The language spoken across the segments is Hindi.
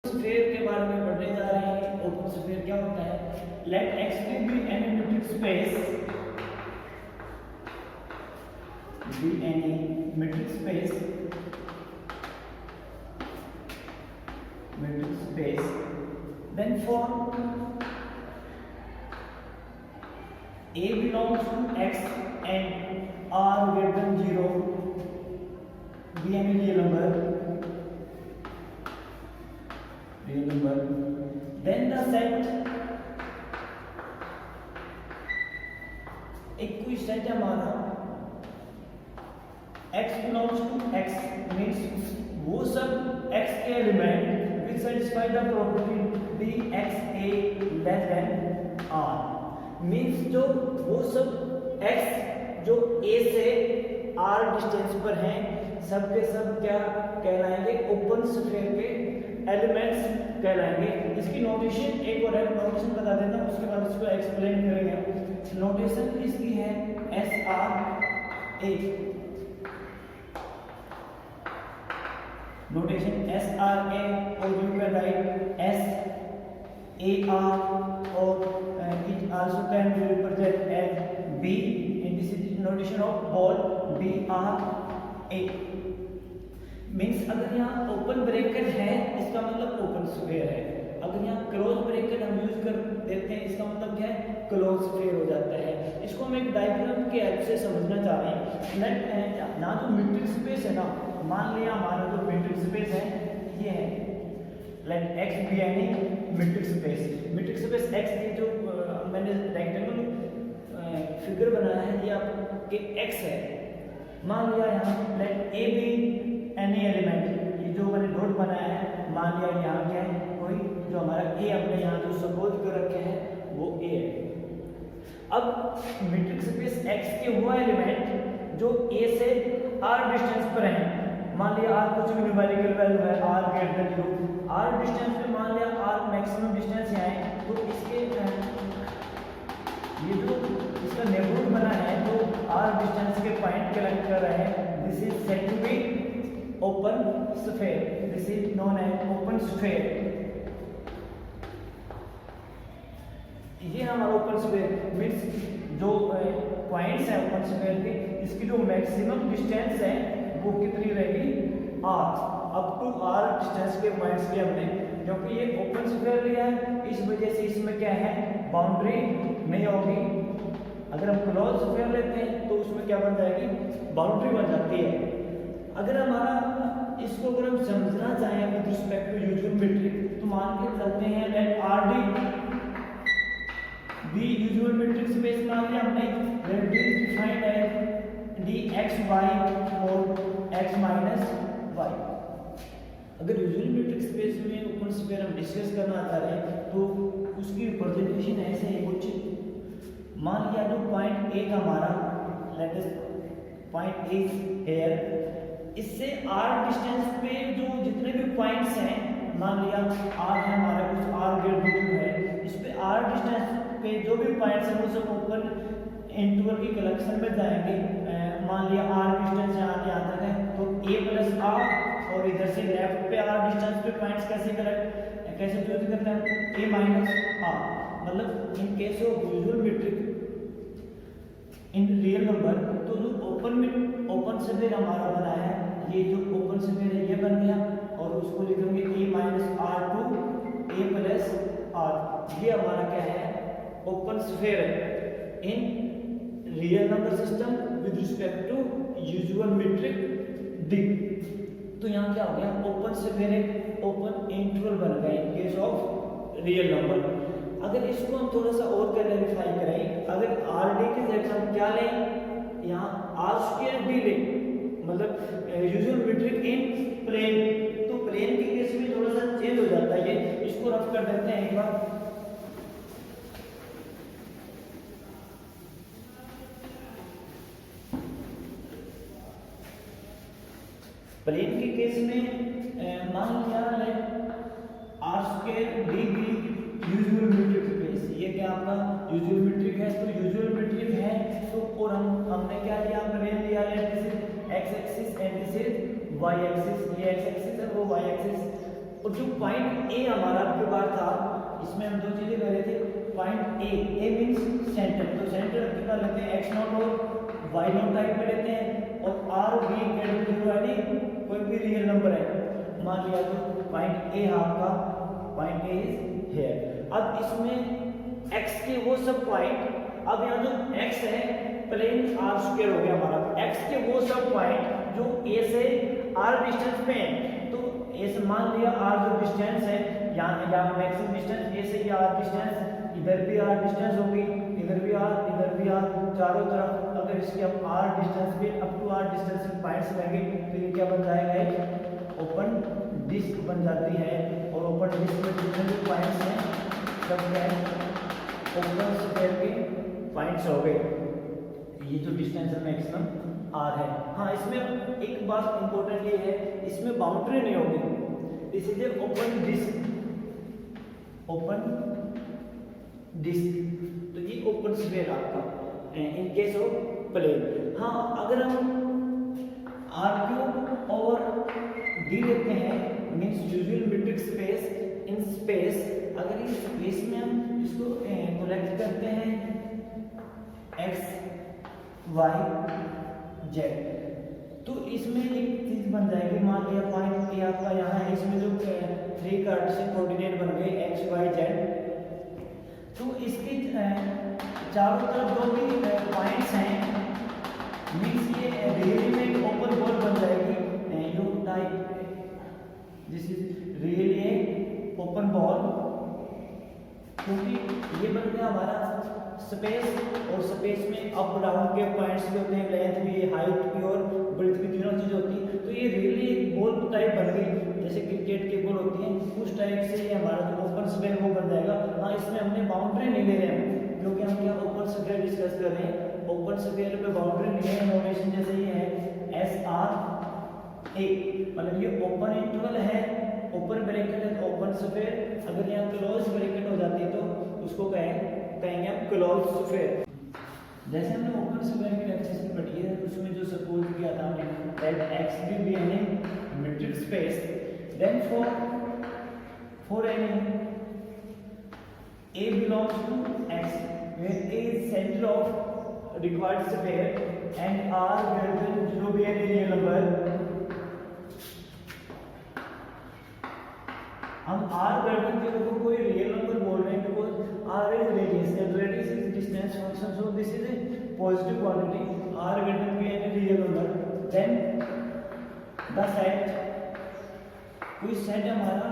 स्फीयर के बारे में पढ़ने जा रहे हैं। ओपन स्फीयर क्या होता है? Let X be any metric space, be any metric space, then for A belongs to X and R greater than 0, be any real number, then the set, एक कोई सेट है हमारा X belongs to X means वो सब X के element will satisfy the property b x a less than r means जो वो सब X जो A से R डिस्टेंस पर हैं सब के सब क्या कहलाएंगे? ओपन स्फीयर के एलिमेंट्स कहलाएंगे। इसकी नोटेशन एक और है, नोटेशन बता देता हूँ, उसके बाद इसको एक्सप्लेन करेंगे। नोटेशन इसकी है SRA, नोटेशन SRA, और यू कैन राइट SAR, और it also can be represented as B, and this is notation of ball BRA means अगर यहाँ ओपन ब्रैकेट है इसका मतलब ओपन स्फीयर है, अगर यहाँ क्लोज ब्रैकेट हम यूज कर देते हैं इसका मतलब क्या है? क्लोज स्फीयर हो जाता है। इसको हम एक डायग्राम के हेल्प से समझना चाह रहे हैं। ना जो मीट्रिक स्पेस है ना, मान लिया हमारा जो मीट्रिक स्पेस है ये है, let X be any metric space X की जो मैंने रेक्टेंगल फिगर बनाया है ये आपके एक्स है। मान लिया यहाँ let a be any element, ये जो मैंने नोट बनाया है मान लिया यहाँ क्या है? कोई जो हमारा ए हमने यहाँ जो सपोज कर रखे हैं वो ए है। अब मीट्रिक स्पेस एक्स के वो एलिमेंट जो ए से आर डिस्टेंस पर हैं, मान लिया आर कुछ भी न्यूमेरिकल वैल्यू है, r greater than 0, r distance पे मान लिया आर मैक्सिमम डिस्टेंस यहाँ है, तो इसके ये जो इसका नेबरहुड बना है जो आर डिस्टेंस के पॉइंट कलेक्ट कर रहे हैं, this is said to be open sphere, this is known as open sphere. ये हमारा ओपन स्फीयर मीन्स जो पॉइंट्स हैं ओपन स्फीयर के, इसकी जो मैक्सिमम डिस्टेंस है वो कितनी रहेगी? r, up to r distance के पॉइंट्स के हमने, क्योंकि ये ओपन स्फीयर लिया है इस वजह से इसमें क्या है? बाउंड्री नहीं होगी। अगर हम क्लोज स्फीयर लेते हैं तो उसमें क्या बन जाएगी? बाउंड्री बन जाती है। अगर हमारा इसको अगर हम समझना चाहें with respect to usual metric तो मान के चलते हैं let R d usual metric space मान लिया हमने, let d is defined as d x y और एक्स माइनस वाई। अगर यूजुअल मीट्रिक स्पेस में ओपन स्फीयर हम डिस्कस करना चाह रहे हैं तो उसकी रिप्रेजेंटेशन ऐसे है कुछ, मान लिया जो पॉइंट ए का हमारा let us point is here, इससे r डिस्टेंस पे जो जितने भी पॉइंट्स हैं, मान लिया r है हमारा कुछ r ग्रेटर देन है, इस पे r डिस्टेंस पे जो भी पॉइंट्स हैं वो सब ओपन इंटरवल की कलेक्शन में जाएंगे। मान लिया r डिस्टेंस यहाँ तक है तो a प्लस r, और इधर से लेफ्ट पे r डिस्टेंस पे पॉइंट्स कैसे चूज करते हैं? a minus r। मतलब इन case of usual metric in real number तो जो ओपन स्फीयर हमारा बना है, ये जो ओपन स्फीयर है ये बन गया, और उसको लिखेंगे a minus r to a plus r। ये हमारा क्या है? ओपन स्फीयर है in real number system with respect to usual metric d. तो यहाँ क्या हो गया? ओपन स्फीयर एक ओपन इंटरवल बन गया in case of real number. अगर इसको हम थोड़ा सा और क्लैरिफाई करें, अगर आर डी की जगह हम क्या लें? यहाँ आर स्क्वायर डी लें, मतलब यूजुअल मीट्रिक इन प्लेन, तो प्लेन के केस में थोड़ा सा चेंज हो जाता है। ये इसको रफ कर देते हैं एक बार। प्लेन के केस में मान लिया R square d be usual metric space, ये क्या आपका यूजुअल मीट्रिक है, तो यूजुअल मीट्रिक है तो, और हमने क्या लिया? प्लेन लिया है, this is X axis and this is Y axis, ये एक्स एक्सिस है वो वाई एक्सिस, और जो पॉइंट ए हमारा आपके पास था, इसमें हम दो चीजें कर रहे थे। पॉइंट ए मीन्स सेंटर, तो सेंटर आपके पास लेते हैं x0 और y0 टाइप में लेते हैं, और आर बी यानी कोई भी रियल नंबर है, मान लिया तो पॉइंट ए है आपका, पॉइंट ए इज हियर। अब इसमें x के वो सब पॉइंट, अब यहाँ जो x है प्लेन आर स्क्वायर हो गया हमारा, x के वो सब पॉइंट जो a से r डिस्टेंस पे हैं, तो a से मान लिया r जो डिस्टेंस है, यहाँ मैक्सिमम डिस्टेंस a से ये r डिस्टेंस, इधर भी r डिस्टेंस होगी, इधर भी r, चारों तरफ अगर इसके हम r डिस्टेंस पे अप टू r डिस्टेंस से पॉइंट्स लेंगे तो ये क्या बन जाएगा, एक ओपन डिस्क बन जाती है। और ओपन डिस्क में जितने भी पॉइंट्स हैं सब क्या है, ओपन स्क्वायर के पॉइंट्स हो गए। ये जो डिस्टेंस है मैक्सिमम r है। हाँ, इसमें एक बात इंपॉर्टेंट ये है, इसमें बाउंड्री नहीं होगी, इसीलिए ओपन डिस्क, तो ये ओपन स्फीयर आपका इन केस ऑफ प्लेन। हाँ, अगर हम r³ और d लेते हैं, means usual metric space in space, अगर इस स्पेस में हम इसको कलेक्ट करते हैं x y z, तो इसमें एक चीज बन जाएगी, मान लिया पॉइंट ए आपका यहाँ है, इसमें जो 3 कार्टेशियन कोऑर्डिनेट बन गए x y z, तो इसके चारों तरफ जो भी पॉइंट्स हैं, मींस ये रियली में एक ओपन बॉल बन जाएगी, you type this is really a open ball, क्योंकि ये बन गया हमारा स्पेस, और स्पेस में अप डाउन के पॉइंट्स भी होते हैं, लेंथ भी, हाइट भी और ब्रेड्थ भी, तीनों चीजें होती हैं। तो ये रियली एक बॉल टाइप बन गई, जैसे क्रिकेट की बॉल होती है उस टाइप से ये हमारा जो ओपन स्फीयर वो बन जाएगा। हाँ, इसमें हमने बाउंड्री नहीं ले रहे हैं, क्योंकि हम क्या ओपन स्फीयर डिस्कस कर रहे हैं, ओपन स्फीयर पे बाउंड्री नहीं है। नोटेशन जैसे ये है SR A, मतलब ये ओपन इंटरवल है, ओपन ब्रैकेट है, ओपन स्फीयर। अगर यहाँ क्लोज ब्रैकेट हो जाती है तो उसको कहेंगे हम क्लोज स्फीयर। जैसे हमने ओपन स्फीयर की लेक्चर में पढ़ी है, उसमें जो सपोज किया था हमने that x be any metric space, then for any a belongs to x where a is center of required sphere and r greater than 0 be any real number, हम r greater than 0 को कोई रियल नंबर बोल रहे हैं, because r is radius and radius is distance function, so this is a positive quantity, r greater than be any real number, then the set, कोई सेट हमारा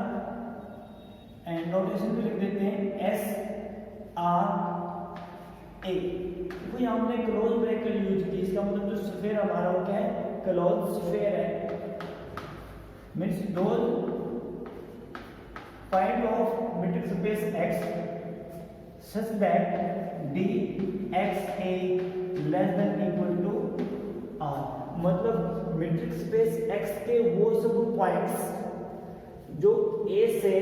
एंड नोटेशन में लिख देते हैं SR A, तो यहाँ हमने क्लोज ब्रैकेट यूज की, इसका मतलब जो स्फीयर हमारा वो क्या है, क्लोज स्फीयर है, means those point of metric space X such that dxa less than equal to R, मतलब मीट्रिक स्पेस X के वो सब पॉइंट्स जो A से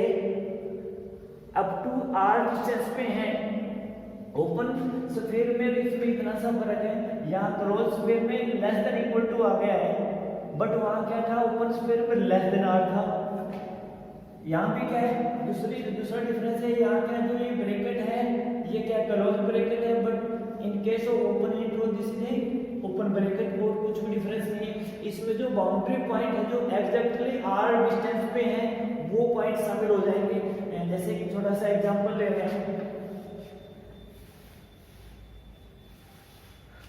अप टू R डिस्टेंस पे हैं, ओपन स्फीयर में इसमें इतना सा फर्क है, यहाँ क्लोज स्फीयर में लेस देन इक्वल टू आ गया है, बट वहाँ क्या था, ओपन स्फीयर में लेस देन R था। यहाँ भी क्या है, दूसरा डिफरेंस है, यहाँ क्या जो ये ब्रैकेट है ये क्या क्लोज ब्रैकेट है, but in case of open interval this is open bracket, और कुछ भी डिफरेंस नहीं है। इसमें जो बाउंड्री पॉइंट है जो एग्जैक्टली R डिस्टेंस पे है वो पॉइंट शामिल हो जाएंगे। जैसे कि छोटा सा एग्जांपल ले रहे हैं,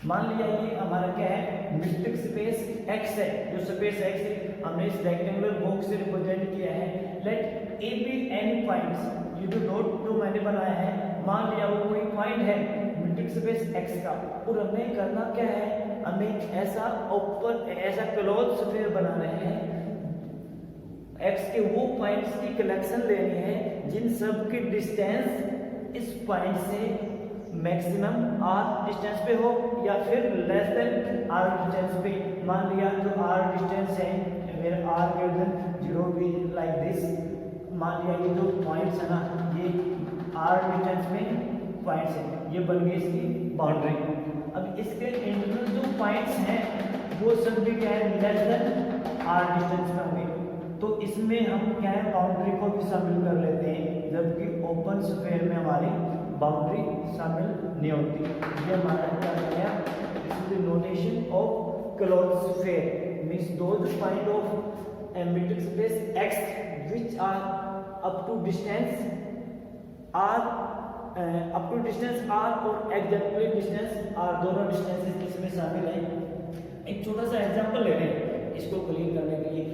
मान लिया ये हमारा क्या है, मीट्रिक स्पेस X है, जो स्पेस X है हमने इस रेक्टेंगुलर बॉक्स से रिप्रेजेंट किया है। Let A be any points, ये जो डॉट जो मैंने बनाया है, मान लिया वो कोई पॉइंट है मीट्रिक स्पेस X का, और हमें करना क्या है, हमें ऐसा क्लोज स्फीयर बना रहे हैं, X के वो पॉइंट्स की कलेक्शन लेनी है जिन सब की डिस्टेंस इस पॉइंट से मैक्सिमम R डिस्टेंस पे हो या फिर लेस देन R डिस्टेंस पे। मान लिया जो R डिस्टेंस है मेरा R ग्रेटर देन 0 भी लाइक दिस, मान लिया ये जो पॉइंट्स है ना, ये R डिस्टेंस में पॉइंट्स है, ये बन गई इसकी बाउंड्री। अब इसके इंटरनल जो पॉइंट्स हैं वो सब भी क्या है, लेस देन R डिस्टेंस में होंगे, तो इसमें हम क्या है बाउंड्री को भी शामिल कर लेते हैं, जबकि ओपन स्फीयर में हमारी बाउंड्री शामिल नहीं होती। ये हमारा क्या हो गया, this is the notation of closed sphere means those kind of metric space x which are up to distance r और exactly distance r, दोनों डिस्टेंसेस इसमें शामिल हैं। एक छोटा सा एग्जांपल ले रहे हैं इसको क्लियर करने के लिए।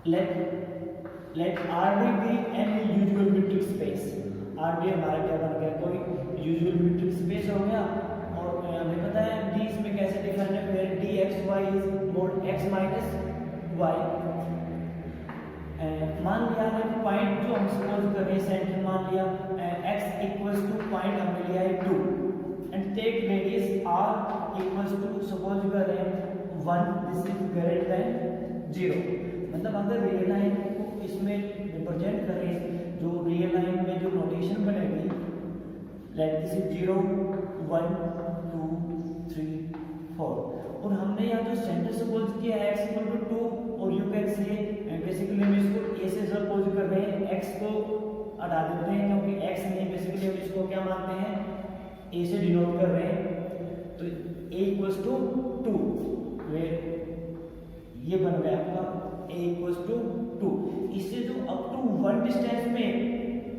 let RD be an usual metric space। RD हमारा क्या बन गया, कोई यूजुअल metric स्पेस हो गया, और हमें पता है D इसमें कैसे डिफाइन है, where dxy is mod x minus y। मान लिया है पॉइंट जो हम सपोज कर रहे हैं सेंटर मान लिया x इक्वल्स टू पॉइंट हमने लिया है 2 and take radius r equals to suppose कर रहे हैं 1, दिस इज ग्रेटर देन 0। मतलब अगर रियल लाइन को इसमें रिप्रेजेंट करें, जो रियल लाइन में जो नोटेशन बनेगी, लेट दिस इज 0 1 2 3 4, और हमने यहाँ जो सेंटर सपोज किया है x इक्वल टू 2 और u का x ये बेसिकली हम इसको a से सपोज कर रहे हैं, x को हटा देते हैं क्योंकि x नहीं, बेसिकली हम इसको क्या मानते हैं a से डिनोट कर रहे हैं, तो a इक्वल्स टू 2, ये बन गया आपका a इक्वल्स टू 2। इससे जो अप टू 1 डिस्टेंस में,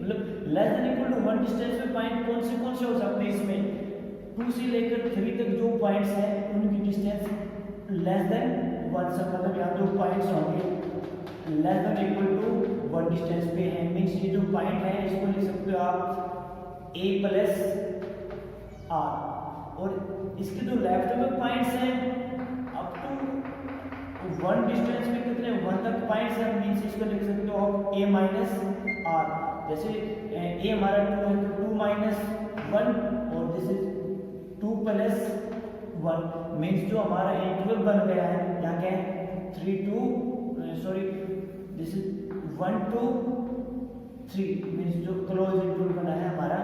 मतलब less than equal to 1 distance में पॉइंट कौन से हो सकते हैं, इसमें 2 से लेकर 3 तक जो पॉइंट्स हैं उनकी डिस्टेंस लेस देन 1 से, मतलब यहाँ जो पॉइंट्स होंगे less than equal to 1 distance पे है, मींस ये जो पॉइंट है इसको लिख सकते हो आप a प्लस r, और इसके जो लेफ्ट में पॉइंट्स हैं अप टू 1 डिस्टेंस में कितने 1 तक पॉइंट्स हैं, मींस इसको लिख सकते हो आप a माइनस r। जैसे a हमारा 2 है तो 2 माइनस 1 और दिस इज 2 प्लस 1, मींस जो हमारा इंटरवल बन गया है यहाँ क्या है 3 2 सॉरी दिस इज 1 2 3, मींस जो क्लोज इंटरवल बना है हमारा,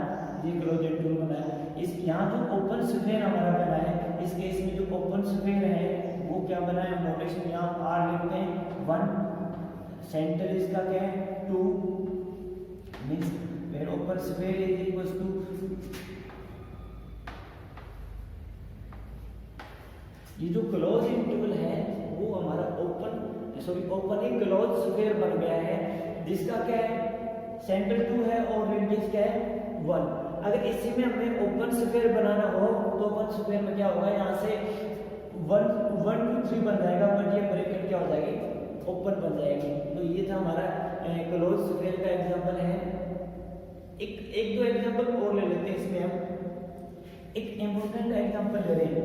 ये क्लोज इंटरवल बना है। इस यहाँ जो ओपन स्फीयर हमारा बना है, इस केस में जो ओपन स्फीयर है वो क्या बना है, नोटेशन यहाँ r लिखते हैं 1, सेंटर इसका क्या है 2, means where open sphere is equals to, ये जो क्लोज इंटरवल है वो हमारा ओपन क्लोज स्फीयर बन गया है, जिसका क्या है सेंटर 2 है और रेडियस क्या है 1। अगर इसी में हमें ओपन स्फीयर बनाना हो तो ओपन स्फीयर में क्या होगा, यहाँ से 1 2 3 बन जाएगा, बट ये ब्रैकेट क्या हो जाएगी ओपन बन जाएगी। तो ये था हमारा क्लोज स्फीयर का एग्जांपल है। एक दो एग्जांपल और ले लेते हैं इसमें हम। एक इंपॉर्टेंट एग्जांपल ले रहे हैं,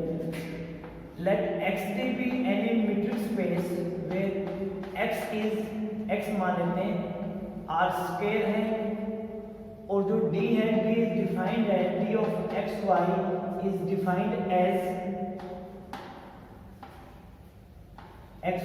let XD be any metric space where x मान लेते हैं r स्क्वायर है, और जो d है d इज डिफाइंड है, d of xy is defined as x